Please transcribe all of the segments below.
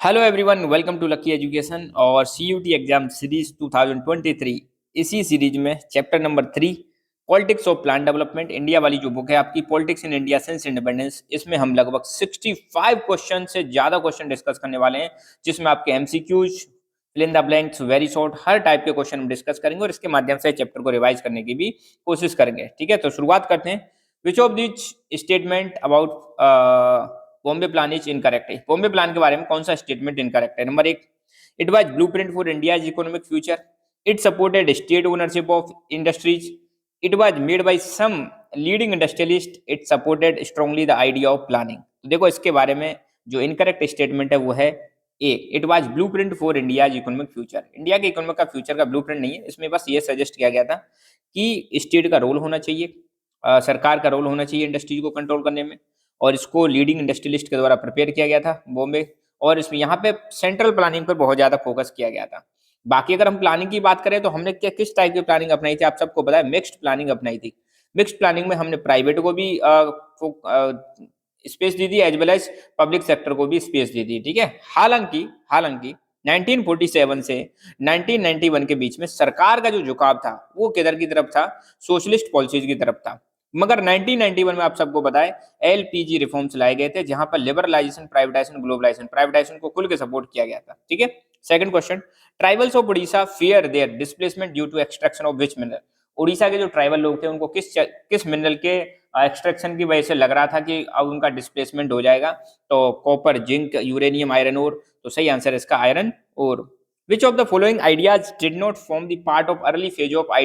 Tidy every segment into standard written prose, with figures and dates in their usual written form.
Hello everyone, welcome to lucky education और CUET exam series 2023। इसी series में chapter number 3 politics of plan development India वाली जो book है आपकी politics in India since independence, इसमें हम लगभग 65 क्वेश्चन से ज़्यादा क्वेश्चन डिस्कस करने वाले हैं, जिसमें आपके MCQs, fill in the blanks, very short, हर टाइप के क्वेश्चन हम डिस्कस करेंगे और इसके माध्यम से चैप्टर को रिवाइज करने की भी कोशिश करेंगे। ठीक है, तो शुरुआत करते हैं। Which of this statement about Bombay plan is incorrect है। बॉम्बे प्लान के बारे में कौन सा स्टेटमेंट इनकरेक्ट है? Number 1, it was blueprint for India's economic future, it supported state ownership of industries, it was made by some leading industrialist, it supported strongly the idea of planning. तो देखो इसके बारे में जो इनकरेक्ट स्टेटमेंट है वो है A, it was blueprint for India's economic future. India के इकोनॉमिक का फ्यूचर का ब्लूप्रिंट नहीं है, इसमें बस ये सजेस्ट किया गया था कि स्टेट का रोल होना चाहिए, सरकार का रोल होना चाहिए इंडस्ट्रीज को कंट्रोल करने में, और इसको लीडिंग इंडस्ट्रियलिस्ट के द्वारा प्रिपेयर किया गया था बॉम्बे, और इसमें यहाँ पे सेंट्रल प्लानिंग पर बहुत ज़्यादा फोकस किया गया था। बाकी अगर हम प्लानिंग की बात करें तो हमने क्या किस टाइप की प्लानिंग अपनाई थी, आप सबको पता है, मिक्स्ड प्लानिंग अपनाई थी। मिक्स्ड प्लानिंग में हमने प्राइवेट को भी स्पेस दी थी as well as public sector को भी स्पेस दी थी। ठीक है, हालांकि हालांकि 1947 से 1991 के बीच में सरकार का जो झुकाव था वो किधर की तरफ था? सोशलिस्ट पॉलिसीज की तरफ था। मगर 1991 में आप सबको बताएं एलपीजी रिफॉर्म्स लाए गए थे, जहां पर लिबरलाइजेशन, प्राइवेटाइजेशन, ग्लोबलाइजेशन, प्राइवेटाइजेशन को खुल के सपोर्ट किया गया था। ठीक है, second question, tribals of Orissa fear their displacement due to extraction of which mineral. Orissa के जो ट्राइबल लोग थे उनको किस मिनरल के एक्सट्रैक्शन की वजह से लग रहा था कि अब उनका डिस्प्लेसमेंट हो जाएगा? तो copper, zinc, uranium, iron ore. तो सही आंसर है इसका iron ore. Which of the following ideas did not form the part of early phase of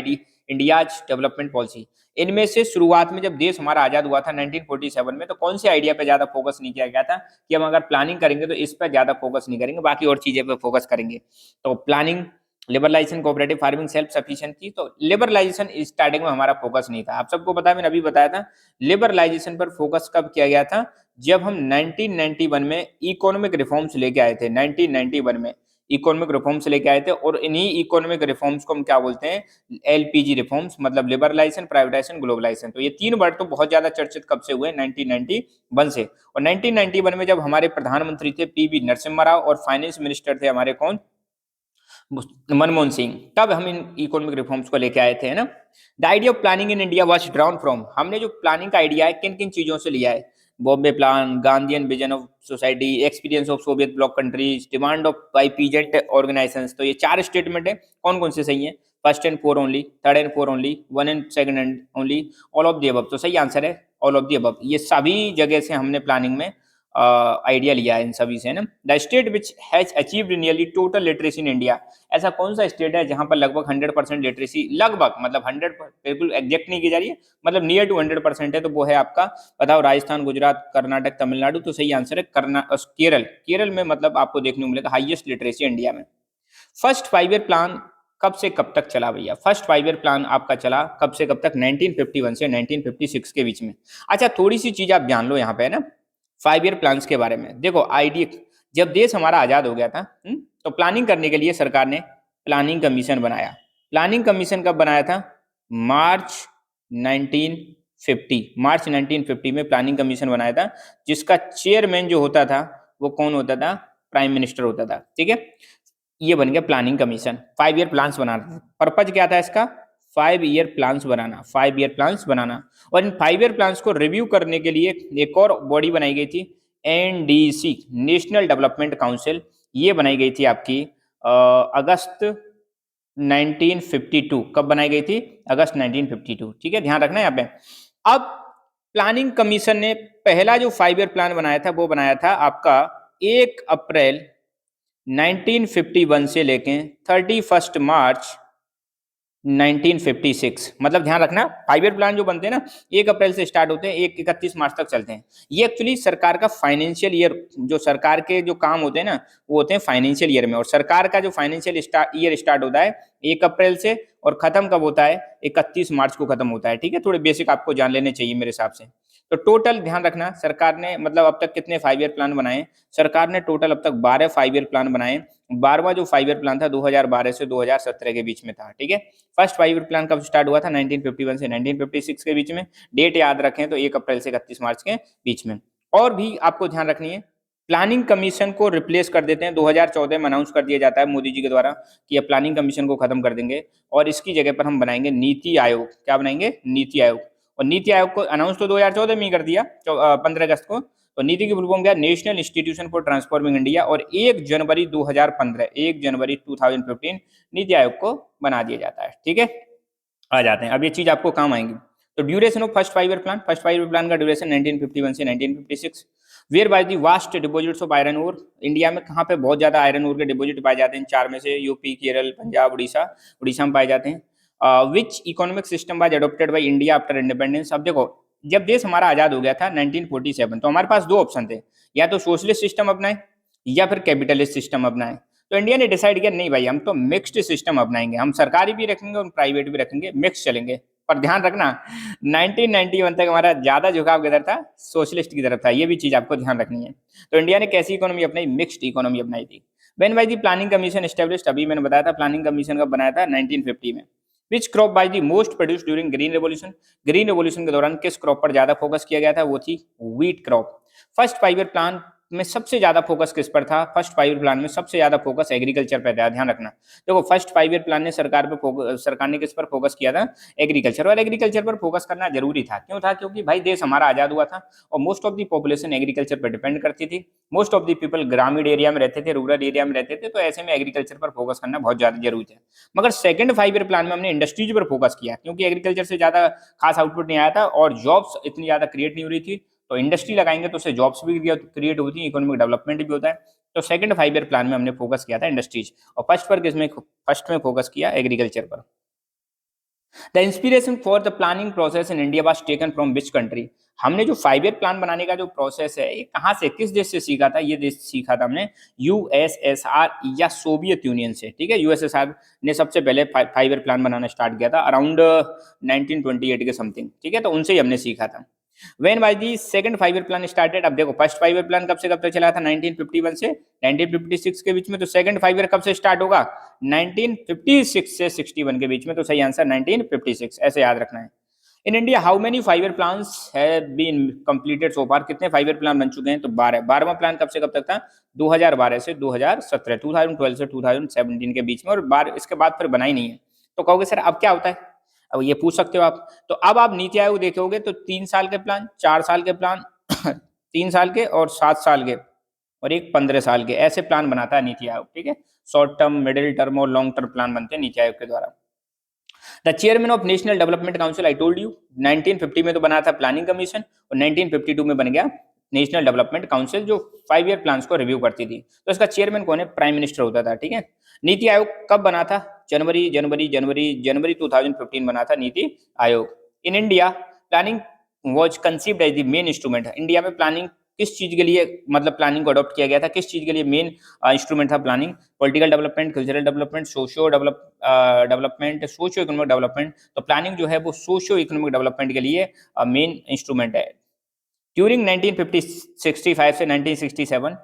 India's development policy. इनमें से शुरुआत में जब देश हमारा आजाद हुआ था 1947 में, तो कौन से आइडिया पे ज्यादा फोकस नहीं किया गया था कि हम अगर प्लानिंग करेंगे तो इस पर ज्यादा फोकस नहीं करेंगे, बाकी और चीजें पे फोकस करेंगे? तो planning, liberalisation, cooperative farming, self sufficiency. तो लिबरलाइजेशन स्टार्टिंग में हमारा फोकस नहीं था, आप सबको पता है, मैंने अभी बताया था। लिबरलाइजेशन पर फोकस कब किया गया था? जब हम 1991 में इकोनॉमिक रिफॉर्म्स लेके आए थे। 1991 में इकोनॉमिक रिफॉर्म्स लेके आए थे, और इन्हीं इकोनॉमिक रिफॉर्म्स को हम क्या बोलते हैं? एलपीजी रिफॉर्म्स, मतलब लिबरलाइजेशन, प्राइवेटाइजेशन, ग्लोबलाइजेशन। तो ये तीन वर्ड तो बहुत ज्यादा चर्चित कब से हुए? 1991 से। और 1991 में जब हमारे प्रधानमंत्री थे पीवी नरसिम्हा राव और फाइनेंस मिनिस्टर थे हमारे कौन? मनमोहन सिंह, तब हम इन इकोनॉमिक रिफॉर्म्स को लेके आए थे, है ना। The idea of planning in India was drown from, हमने जो प्लानिंग का आइडिया है किन किन चीजों से लिया है? Bombay plan, Gandhian vision of society, experience of Soviet block countries, demand of by peasant organisations. तो ये चार स्टेटमेंट है, कौन कौन से सही है? First and four only, third and four only, one and second and only, all of the above. तो सही आंसर है ऑल ऑफ द अबव। ये सभी जगह से हमने प्लानिंग में आइडिया लिया है, इन सभी से ना। The state which has achieved nearly total literacy in India, ऐसा कौन सा स्टेट है जहां पर लगभग 100% लिटरेसी, लगभग मतलब 100, बिल्कुल एग्जैक्ट नहीं की जा रही है, मतलब नियर टू 100% है, तो वो है आपका, बताओ, राजस्थान, गुजरात, कर्नाटक, तमिलनाडु। तो सही आंसर है केरल। केरल में मतलब आपको देखने को मिलेगा हाईएस्ट लिटरेसी इंडिया में। फर्स्ट 5 ईयर प्लान कब से कब तक चला भैया? फर्स्ट 5 ईयर प्लान आपका चला कब से कब तक? 1951 से 1956 के बीच में। अच्छा, थोड़ी सी चीज आप जान लो यहाँ पे, है ना, 5 ईयर प्लान्स के बारे में। देखो आइडिया, जब देश हमारा आजाद हो गया था, तो प्लानिंग करने के लिए सरकार ने प्लानिंग कमीशन बनाया। प्लानिंग कमीशन कब बनाया था? मार्च 1950, मार्च 1950 में प्लानिंग कमीशन बनाया था, जिसका चेयरमैन जो होता था वो कौन होता था? प्राइम मिनिस्टर होता था। ठीक है, ये बन गया प्लानिंग कमीशन। 5 ईयर प्लान्स बनाना, पर्पज क्या था इसका? 5 ईयर प्लान्स बनाना, 5 ईयर प्लान्स बनाना। और इन 5 ईयर प्लान्स को रिव्यू करने के लिए एक और बॉडी बनाई गई थी, एनडीसी, नेशनल डेवलपमेंट काउंसिल। ये बनाई गई थी आपकी अगस्त 1952। कब बनाई गई थी? अगस्त 1952। ठीक है, ध्यान रखना यहाँ पे। अब प्लानिंग कमीशन ने पहला जो 5 ईयर प्लान बनाया था वो बनाया था आपका 1 अप्रैल 1951 से लेके 31 मार्च 1956। मतलब ध्यान रखना, 5 ईयर प्लान जो बनते हैं ना, 1 अप्रैल से स्टार्ट होते हैं, 31 मार्च तक चलते हैं। ये एक्चुअली सरकार का फाइनेंशियल ईयर, जो सरकार के जो काम होते हैं ना वो होते हैं फाइनेंशियल ईयर में। और सरकार का जो फाइनेंशियल ईयर स्टार्ट होता है 1 अप्रैल से, और खत्म कब होता है? 31 मार्च को खत्म होता है। ठीक है, थोड़े बेसिक आपको जान लेने चाहिए मेरे हिसाब से। तो टोटल ध्यान रखना, सरकार ने मतलब अब तक कितने 5 ईयर प्लान बनाए? सरकार ने टोटल अब तक 12 5 ईयर प्लान बनाए। 12वां जो 5 ईयर प्लान था 2012 से 2017 के बीच में था। ठीक है, फर्स्ट 5 ईयर प्लान कब स्टार्ट हुआ था? 1951 से 1956 के बीच में। डेट याद रखें तो 1 अप्रैल से 31 मार्च के बीच में। और भी आपको ध्यान रखनी है, प्लानिंग कमीशन को रिप्लेस कर देते हैं। 2014 में अनाउंस कर दिया जाता है मोदी जी के द्वारा कि अब प्लानिंग कमीशन को खत्म कर देंगे और इसकी जगह पर हम बनाएंगे नीति आयोग। क्या बनाएंगे? नीति आयोग। और नीति आयोग को अनाउंस तो 2014 में ही कर दिया, 15 अगस्त को। तो नीति की फुल फॉर्म क्या? National institution for transforming India. और 1 जनवरी 2015, 1 जनवरी 2015 नीति आयोग को बना दिया जाता है। ठीक है, आ जाते हैं अब ये चीज आपको काम आएंगी। तो duration of first 5 year plan, first 5 year plan का ड्यूरेशन 1951 से 1956। Where by the vast deposits of iron ore, India में कहाँ पे बहुत ज्यादा आयरन ओर के डिपॉजिट पाए जाते हैं? 4 में से यूपी, केरल, पंजाब, उड़ीसा। उड़ीसा में पाए जाते हैं। Which economic system was adopted by India after independence. अब देखो, जब देश हमारा आजाद हो गया था 1947, तो हमारे पास दो ऑप्शन थे, या तो सोशलिस्ट सिस्टम अपनाएं या फिर कैपिटलिस्ट सिस्टम अपनाएं। तो इंडिया ने डिसाइड किया नहीं भाई, हम तो मिक्स्ड सिस्टम अपनाएंगे, हम सरकारी भी रखेंगे और प्राइवेट भी रखेंगे, मिक्स चलेंगे। पर ध्यान रखना 1991 तक हमारा ज्यादा झुकाव किधर था? सोशलिस्ट की तरफ था, ये भी चीज आपको ध्यान रखनी है। तो इंडिया ने कैसी इकोनॉमी अपनाई? मिक्स्ड इकोनॉमी अपनाई थी। When by the planning commission established, अभी मैंने बताया था प्लानिंग कमीशन कब बनाया था? 1950 में। Which crop by the most produce during green revolution, green revolution के दौरान किस क्रॉप पर ज्यादा फोकस किया गया था? वो थी wheat crop. First 5 year plan में सबसे ज्यादा फोकस किस पर था? फर्स्ट 5 ईयर प्लान में सबसे ज्यादा फोकस एग्रीकल्चर पर था। ध्यान रखना, देखो फर्स्ट 5 ईयर प्लान ने सरकार ने किस पर फोकस किया था? एग्रीकल्चर। और एग्रीकल्चर पर फोकस करना जरूरी था, क्यों था? क्योंकि भाई देश हमारा आजाद हुआ था और most of the population agriculture पर डिपेंड करती थी। मोस्ट ऑफ द पीपल ग्रामीण एरिया में रहते थे, रूरल एरिया में रहते थे, तो ऐसे में एग्रीकल्चर पर फोकस करना बहुत ज्यादा जरूरी है। मगर सेकंड 5 ईयर प्लान में हमने इंडस्ट्रीज पर फोकस किया, क्योंकि एग्रीकल्चर से ज्यादा खास आउटपुट नहीं आया था और जॉब्स इतनी ज्यादा क्रिएट नहीं हो रही थी। तो इंडस्ट्री लगाएंगे तो उससे जॉब्स भी क्रिएट होती है, इकोनॉमिक डेवलपमेंट भी होता है। तो सेकंड 5 ईयर प्लान में हमने फोकस किया था इंडस्ट्रीज, और फर्स्ट में फोकस किया एग्रीकल्चर पर। The inspiration for the planning process in India was taken from which country. हमने जो 5 ईयर प्लान बनाने का जो प्रोसेस है, ये कहाँ से, किस देश से सीखा था? ये देश सीखा था हमने यूएसएसआर या सोवियत यूनियन से। ठीक है, यूएसएसआर ने सबसे पहले 5 ईयर प्लान बनाना स्टार्ट किया था अराउंड 1928 के समथिंग। ठीक है, तो उनसे ही हमने सीखा था। When by the second 5 year plan started, अब देखो फर्स्ट 5 ईयर प्लान कब से कब तक चला था? 1951 से 1956 के बीच में। तो सेकंड 5 ईयर कब से स्टार्ट होगा? 1956 से 61 के बीच में। तो सही आंसर 1956, ऐसे याद रखना है। In India how many 5 year plans have been completed so far, कितने 5 ईयर प्लान बन चुके हैं? तो 12। 12वां प्लान कब से कब तक था? 2012 से 2017, 2012 से 2017 के बीच में, और इसके बाद फिर बना ही नहीं है। तो कहोगे सर अब क्या होता है? अब ये पूछ सकते हो आप। तो अब आप नीति आयोग देखोगे तो 3 साल के प्लान, 4 साल के प्लान 3 साल के और 7 साल के, और एक 15 साल के, ऐसे प्लान बनाता है नीति आयोग। ठीक है, शॉर्ट टर्म, मिडिल टर्म और लॉन्ग टर्म प्लान बनते हैं नीति आयोग के द्वारा। The chairman of national development council, I told you 1950 में तो बना था प्लानिंग कमीशन, और 1952 में बन गया नेशनल डेवलपमेंट काउंसिल, जो 5 ईयर प्लान्स को रिव्यू करती थी। तो इसका चेयरमैन कौन है? प्राइम मिनिस्टर होता था। ठीक है, नीति आयोग कब बना था? जनवरी 2015 बना था NITI Aayog. In India planning was conceived as the main instrument, India में प्लानिंग किस चीज के लिए, मतलब प्लानिंग को अडॉप्ट किया गया था, किस चीज के लिए मेन इंस्ट्रूमेंट था planning? Political development, cultural development, development, socio economic development. तो प्लानिंग जो है वो सोशियो इकोनॉमिक डेवलपमेंट के लिए मेन इंस्ट्रूमेंट है। ड्यूरिंग 1965 से 1967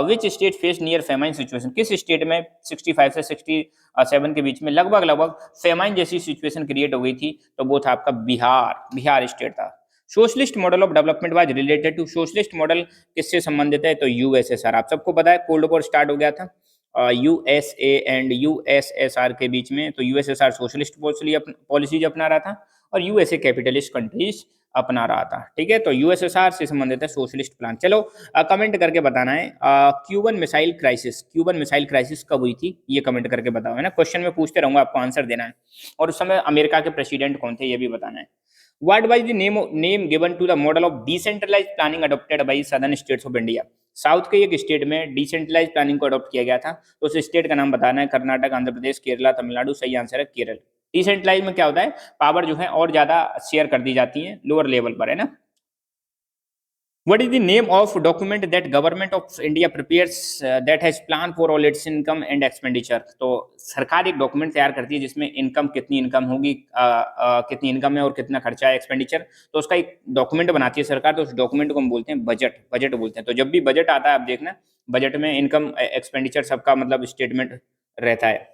which state face near famine situation, किस स्टेट में 65 से 67 के बीच में लगभग फेमाइन जैसी सिचुएशन क्रिएट हो गई थी? तो वो था आपका बिहार स्टेट था। Socialist model of development was related to, socialist model किससे संबंधित है? तो यूएसएसआर। आप सबको पता है कोल्ड वॉर स्टार्ट हो गया था यूएसए एंड यूएसएसआर के बीच में। तो यूएसएसआर सोशलिस्ट पॉलिसीज अपना रहा था और यूएसए कैपिटलिस्ट कंट्रीज अपना रहा था। ठीक है, तो यूएसएसआर से संबंधित है सोशलिस्ट प्लान। चलो कमेंट करके बताना है क्यूबन मिसाइल क्राइसिस कब हुई थी? ये कमेंट करके बताओ, है ना। क्वेश्चन में पूछते रहूंगा, आपको आंसर देना है। और उस समय अमेरिका के प्रेसिडेंट कौन थे, ये भी बताना है। What was the name given to the model of decentralized planning adopted by southern states of India? South के एक स्टेट में डिसेंट्रलाइज प्लानिंग को अडॉप्ट किया गया था, तो उस स्टेट का नाम बताना है। कर्नाटक, आंध्र प्रदेश, केरला, तमिलनाडु। सही आंसर है केरल। डिसेंट्रलाइज में क्या होता है? पावर जो है और ज्यादा शेयर कर दी जाती है लोअर लेवल पर, है ना। What is the name of document that government of India prepares that has plan for all its income and expenditure? तो सरकार एक डॉक्यूमेंट तैयार करती है जिसमें कितनी इनकम होगी, कितनी इनकम है और कितना खर्चा है, एक्सपेंडिचर। तो उसका एक डॉक्यूमेंट बनाती है सरकार, तो उस डॉक्यूमेंट को हम बोलते हैं बजट बोलते हैं। तो जब भी बजट आता है, आप देखना बजट में इनकम एक्सपेंडिचर सबका मतलब स्टेटमेंट रहता है।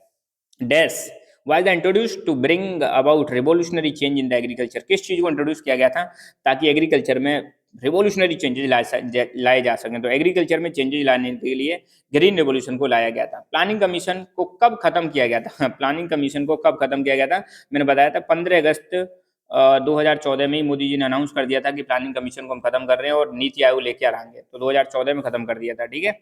Dash was introduced to bring about revolutionary change in the agriculture, किस चीज को इंट्रोड्यूस किया गया था ताकि एग्रीकल्चर में रिवोल्यूशनरी चेंजेस लाए जा सकें। तो एग्रीकल्चर में चेंजेस लाने के लिए ग्रीन रिवोल्यूशन को लाया गया था। प्लानिंग कमीशन को कब खत्म किया गया था? प्लानिंग कमीशन को कब खत्म किया गया था? मैंने बताया था 15 अगस्त 2014 में ही मोदी जी ने अनाउंस कर दिया था कि प्लानिंग कमीशन को हम खत्म कर रहे हैं और नीति आयोग लेके आएंगे, तो 2014 में खत्म कर दिया था, ठीक है।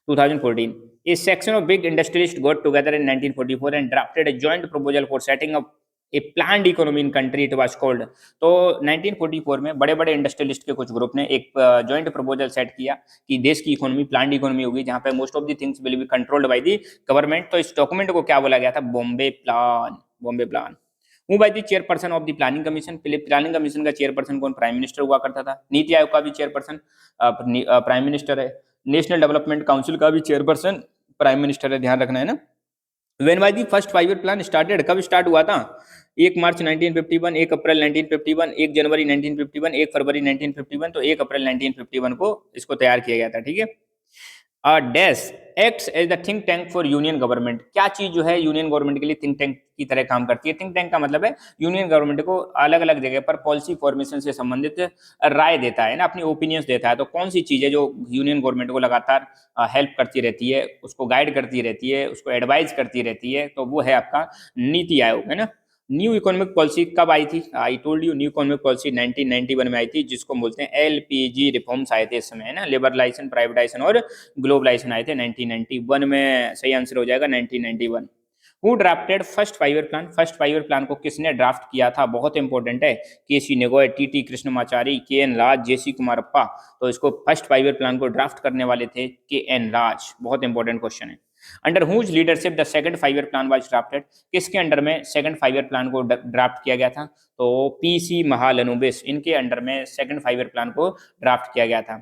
2014, a section of big industrialists got together in 1944 and drafted a joint proposal for setting up A planned economy in country, it was called. तो 1944 में बड़े बड़े इंडस्ट्रियलिस्ट के कुछ ग्रुप ने एक जॉइंट प्रपोजल सेट किया कि देश की इकोनॉमी प्लान्ड इकोनॉमी होगी, जहां पे most of the things will be controlled by the government. तो इस डॉक्यूमेंट को क्या बोला गया था? बॉम्बे प्लान। बॉम्बे प्लान हूँ by the chairperson of the planning commission. Planning commission का चेयरपर्सन कौन? प्राइम मिनिस्टर हुआ करता था। नीति आयोग का भी चेयरपर्सन प्राइम मिनिस्टर है। नेशनल डेवलपमेंट काउंसिल का भी चेयरपर्सन प्राइम मिनिस्टर है, ध्यान रखना है ना। When was the first 5 year plan started? कब स्टार्ट हुआ था? 1 मार्च 1951, 1 अप्रैल 1951, 1 जनवरी 1951, 1 फरवरी 1951। तो 1 अप्रैल 1951 को इसको तैयार किया गया था, ठीक है। Dash acts as the think tank for union government. क्या चीज जो है यूनियन गवर्नमेंट के लिए थिंक टैंक की तरह काम करती है? थिंक टैंक का मतलब है यूनियन गवर्नमेंट को अलग अलग जगह पर पॉलिसी फॉर्मेशन से संबंधित राय देता है ना, अपनी ओपिनियंस देता है। तो कौन सी चीज है जो यूनियन गवर्नमेंट को लगातार हेल्प करती रहती है, उसको गाइड करती रहती है, उसको एडवाइज करती रहती है? तो वो है आपका नीति आयोग, है ना। न्यू इकोनॉमिक पॉलिसी कब आई थी? I told you, new economic policy 1991 में आई थी, जिसको बोलते हैं एलपीजी रिफॉर्म्स आए थे इस समय, है ना। लिबरलाइजेशन, प्राइवेटाइजेशन और ग्लोबलाइजेशन आए थे 1991 में। सही आंसर हो जाएगा 1991। Who drafted first 5 year plan? First 5 year plan को किसने ड्राफ्ट किया था? बहुत इंपॉर्टेंट है। केसी नेगोय, टीटी कृष्णमाचारी, के एन राज, जेसी कुमारप्पा। तो इसको फर्स्ट 5 ईयर प्लान को ड्राफ्ट करने वाले थे के एन राज। बहुत इंपॉर्टेंट क्वेश्चन है। Under whose leadership the second 5 year plan was drafted? किसके अंडर में सेकंड 5 ईयर प्लान को ड्राफ्ट किया गया था? तो पीसी महालनोबिस, इनके अंडर में सेकंड 5 ईयर प्लान को ड्राफ्ट किया गया था।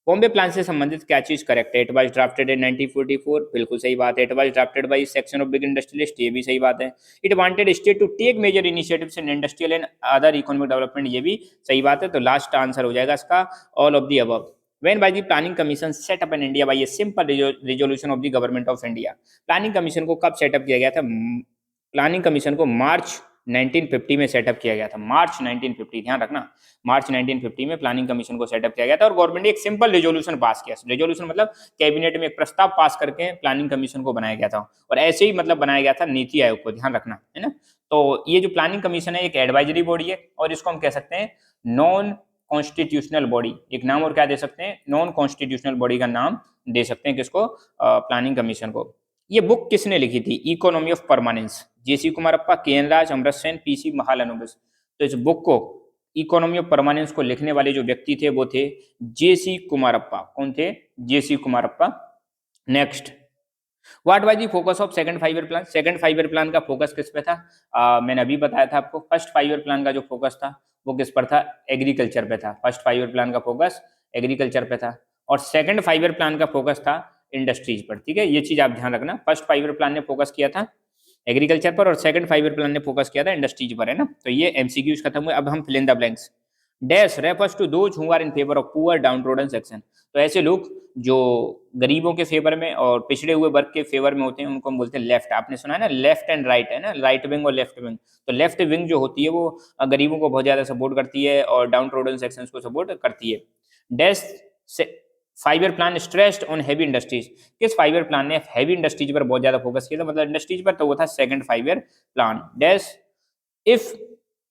बॉम्बे प्लान से संबंधित क्या चीज करेक्ट है? इट वाज ड्राफ्टेड इन 1944, बिल्कुल सही बात है। It was drafted by section of big industrialist, ये भी सही बात है। It wanted state to take major initiatives in industrial and other economic development, ये भी सही बात है। तो लास्ट आंसर हो जाएगा इसका all of the above. When by the planning commission set up in India by a simple resolution of the government of India? Planning commission को कब सेटअप किया गया था? प्लानिंग कमीशन को मार्च 1950 में सेटअप किया गया था। मार्च 1950, ध्यान रखना, मार्च 1950 में प्लानिंग कमीशन को सेटअप किया गया था। और गवर्नमेंट ने एक सिंपल रेजोल्यूशन पास किया। रेजोल्यूशन मतलब कैबिनेट में एक प्रस्ताव पास करके प्लानिंग कमीशन को बनाया गया था। और ऐसे ही मतलब बनाया गया था नीति आयोग को, ध्यान रखना है ना। तो ये जो प्लानिंग कमीशन है एक एडवाइजरी बॉडी है, और इसको हम कह सकते हैं नॉन कॉन्स्टिट्यूशनल बॉडी। एक नाम और क्या दे सकते हैं? नॉन कॉन्स्टिट्यूशनल बॉडी का नाम दे सकते हैं किसको? प्लानिंग कमीशन को। ये बुक किसने लिखी थी? इकोनॉमी ऑफ परमानेंस, जेसी कुमारप्पा, के एन राज, अमृत सेन, पीसी महालनोबिस। तो इस बुक को, इकोनॉमी ऑफ परमानेंस को लिखने वाले जो व्यक्ति थे वो थे जेसी कुमारप्पा। कौन थे? जेसी Kumarappa. Next, what was the focus of second 5 year plan? Second 5 year plan का फोकस किस पे था? मैंने अभी बताया था आपको। फर्स्ट 5 ईयर प्लान का जो फोकस था वो किस पर था? एग्रीकल्चर पे था। फर्स्ट 5 ईयर प्लान का फोकस एग्रीकल्चर पे था, और सेकंड 5 ईयर प्लान का फोकस था इंडस्ट्रीज पर, ठीक है। ये चीज आप ध्यान रखना। फर्स्ट 5 ईयर प्लान ने फोकस किया था एग्रीकल्चर पर, और सेकंड 5 ईयर प्लान ने फोकस किया था इंडस्ट्रीज पर, है ना। तो ये एमसीक्यूज खत्म हुए। अब हम fill in the blanks. Dash refers to those who are in favour of poor downtrodden section. तो ऐसे लोग जो गरीबों के फेवर में और पिछड़े हुए वर्ग के फेवर में होते हैं उनको हम बोलते हैं लेफ्ट। आपने सुना है ना, लेफ्ट एंड राइट, है ना, राइट विंग और लेफ्ट विंग। तो लेफ्ट विंग जो होती है वो गरीबों को बहुत ज्यादा सपोर्ट करती है और डाउनट्रोडन सेक्शंस को सपोर्ट करती है। Dash 5 year plan stressed on heavy industries. किस 5 ईयर प्लान ने हैवी इंडस्ट्रीज पर बहुत ज्यादा फोकस किया था, मतलब इंडस्ट्रीज पर? तो वो था second 5 year plan. Dash if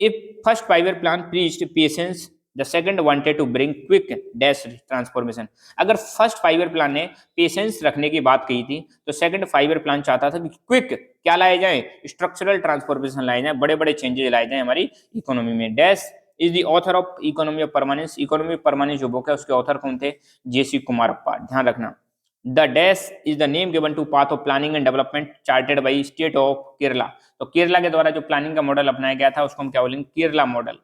if first 5 year plan preached patience, the second wanted to bring quick dash transformation। अगर फर्स्ट 5 ईयर प्लान ने पेशेंस रखने की बात कही थी, तो सेकंड 5 ईयर प्लान चाहता था कि क्विक क्या लाए जाए? स्ट्रक्चरल ट्रांसफॉर्मेशन लाए जाए, बड़े बड़े चेंजेस लाए जाए हमारी इकोनॉमी में। Dash is the author of economy of permanence. Economy of permanence जो बुक है उसके ऑथर कौन थे? जेसी कुमारप्पा। ध्यान रखना। The dash is the name given to path of planning and development charted by state of Kerala. तो केरला के द्वारा जो प्लानिंग का मॉडल अपनाया गया था उसको हम क्या बोलेंगे? Kerala model.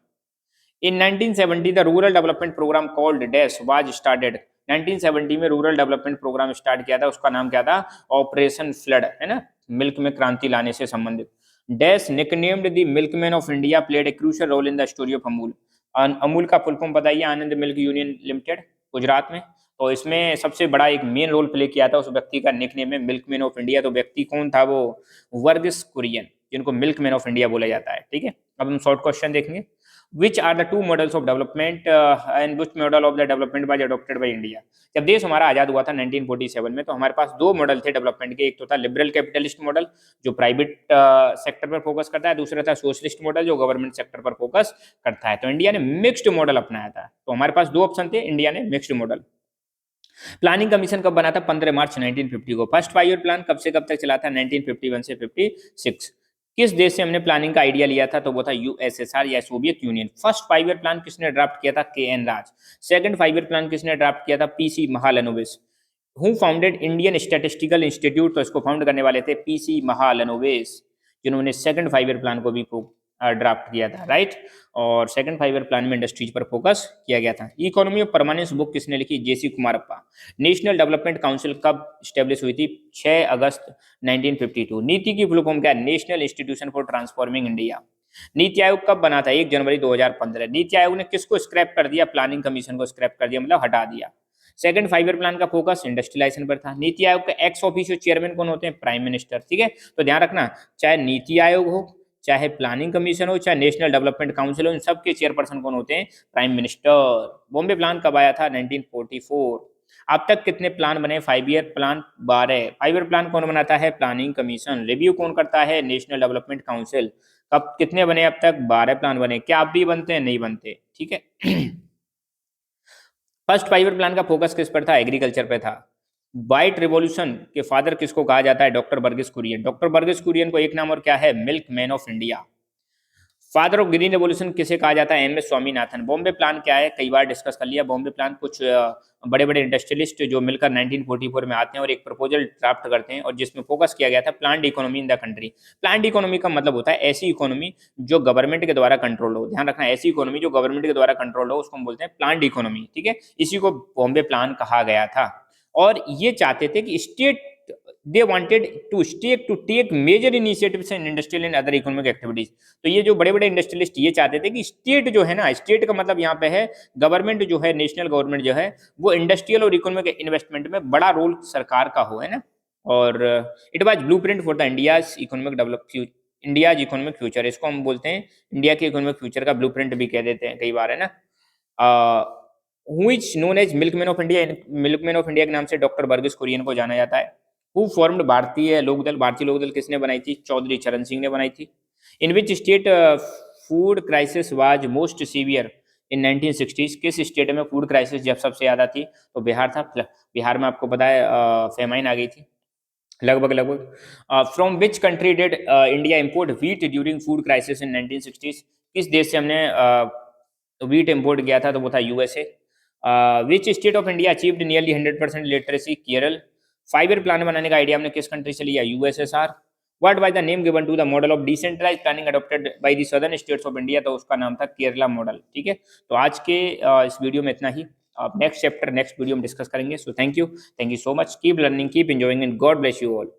In 1970 the rural development programme called dash was started. 1970 में रूरल डेवलपमेंट प्रोग्राम स्टार्ट किया था, उसका नाम क्या था? ऑपरेशन फ्लड, है ना, मिल्क में क्रांति लाने से संबंधित। Dash nicknamed the milkman of India played a crucial role in the story of Amul. Amul का फुल फॉर्म बताइए? Anand Milk Union Limited, Gujarat में। तो इसमें सबसे बड़ा एक मेन रोल प्ले किया था उस व्यक्ति का निकनेम है मिल्कमैन ऑफ इंडिया। तो व्यक्ति कौन था? वो वर्गीस कुरियन, जिनको मिल्कमैन ऑफ इंडिया बोला जाता है, ठीक है। अब हम शॉर्ट क्वेश्चन देखेंगे। Which are the two models of development and which model of the development was adopted by India. जब देश हमारा आजाद हुआ था 1947 में, तो हमारे पास दो मॉडल थे डेवलपमेंट के। एक तो था लिबरल कैपिटलिस्ट मॉडल जो प्राइवेट सेक्टर पर फोकस करता है, दूसरा था सोशलिस्ट मॉडल जो गवर्नमेंट सेक्टर पर फोकस करता है। तो इंडिया ने मिक्स्ड मॉडल अपनाया था। तो हमारे पास दो ऑप्शन थे, इंडिया ने मिक्स्ड मॉडल। प्लानिंग कमीशन कब बना था? 15 मार्च 1950 को। फर्स्ट 5 ईयर प्लान कब से कब तक चला था? 1951 से 56। किस देश से हमने प्लानिंग का आइडिया लिया था? तो वो था यूएसएसआर या Soviet union. First 5 year plan किसने ड्राफ्ट किया था? के एन राज। सेकंड 5 ईयर प्लान किसने ड्राफ्ट किया था? PC Mahalanobis. Who founded Indian statistical institute? तो इसको फाउंड करने वाले थे पीसी महालनोबिस, जिन्होंने सेकंड 5 ईयर प्लान को भी ड्राफ्ट किया था, राइट। और सेकंड 5 ईयर प्लान में इंडस्ट्रीज पर फोकस किया गया था। इकोनॉमी ऑफ परमानेंस बुक किसने लिखी? जेसी कुमारप्पा। नेशनल डेवलपमेंट काउंसिल कब स्टेब्लिश हुई थी? 6 अगस्त 1952। नीति की फुल फॉर्म क्या है? National institution for transforming India. NITI Aayog कब बना था? 1 जनवरी 2015। नीति आयोग ने किसको स्क्रैप कर दिया? प्लानिंग कमीशन को स्क्रैप कर दिया, मतलब हटा दिया। सेकंड 5 ईयर प्लान का फोकस इंडस्ट्रियलाइजेशन पर था। नीति आयोग के एक्स ऑफिशियो चेयरमैन कौन होते हैं? प्राइम मिनिस्टर, ठीक है। तो ध्यान रखना, चाहे नीति आयोग हो, चाहे प्लानिंग कमीशन हो, चाहे नेशनल डेवलपमेंट काउंसिल हो, इन सबके चेयरपर्सन कौन होते हैं? Prime minister. बॉम्बे प्लान कब आया था? 1944। अब तक कितने प्लान बने? 5 ईयर प्लान 12। 5 ईयर प्लान कौन बनाता है? Planning commission. रिव्यू कौन करता है? National development council. कब कितने बने? अब तक 12 प्लान बने। क्या आप भी बनते हैं? नहीं बनते, ठीक है। फर्स्ट 5 ईयर प्लान का फोकस किस पर था? एग्रीकल्चर पे था। व्हाइट रिवॉल्यूशन के फादर किसको कहा जाता है? डॉक्टर बर्गिस कुरियन। डॉक्टर बर्गिस कुरियन को एक नाम और क्या है? Milk man of India. Father of green revolution किसे कहा जाता है? M S Swaminathan. Bombay plan क्या है? कई बार डिस्कस कर लिया। बॉम्बे प्लान कुछ बड़े बड़े इंडस्ट्रियलिस्ट जो मिलकर 1944 में आते हैं और एक प्रपोजल ड्राफ्ट करते हैं, और जिसमें फोकस किया गया था planned economy in the country. Planned economy का मतलब होता है ऐसी इकोनॉमी जो गवर्नमेंट के द्वारा कंट्रोल हो। ध्यान रखना, ऐसी इकोनॉमी जो गवर्नमेंट के द्वारा कंट्रोल हो उसको हम बोलते हैं प्लान्ड इकोनॉमी, ठीक है। इसी को बॉम्बे प्लान कहा गया था। और ये चाहते थे कि state, they wanted to state to take major initiatives in industrial and other economic activities. तो ये जो बड़े बड़े इंडस्ट्रियलिस्ट ये चाहते थे कि स्टेट जो है ना, स्टेट का मतलब यहाँ पे है गवर्नमेंट जो है, नेशनल गवर्नमेंट जो है, वो इंडस्ट्रियल और इकोनॉमिक इन्वेस्टमेंट में बड़ा रोल सरकार का हो, है ना। और it was blueprint for the India's economic develop India's economic future. इसको हम बोलते हैं इंडिया के इकोनॉमिक फ्यूचर का ब्लूप्रिंट भी कह देते हैं कई बार, है ना। Which known as milkman of India. Milkman of India के नाम से डॉक्टर बर्गिस कुरियन को जाना जाता है। हु फॉर्म्ड भारतीय लोकदल। भारतीय लोकदल किसने बनाई थी? चौधरी चरण सिंह ने बनाई थी। In which state food crisis was most severe in 1960s। किस स्टेट में फूड क्राइसिस जब सबसे ज्यादा थी? तो बिहार था। बिहार में आपको पता है फेमाइन आ गई थी लगभग। From which country did India import wheat during food crisis in 1960s। किस देश से हमने व्हीट इंपोर्ट किया था? तो वो था USA. Which state of India achieved nearly 100% literacy? Kerala. 5 year plan बनाने का आइडिया हमने किस कंट्री से लिया? USSR. What was the name given to the model of decentralised planning adopted by the southern states of India? तो उसका नाम था केरला मॉडल, ठीक है। तो आज के इस वीडियो में इतना ही। नेक्स्ट चैप्टर नेक्स्ट वीडियो में डिस्कस करेंगे। So thank you so much. Keep learning, keep enjoying and God bless you all.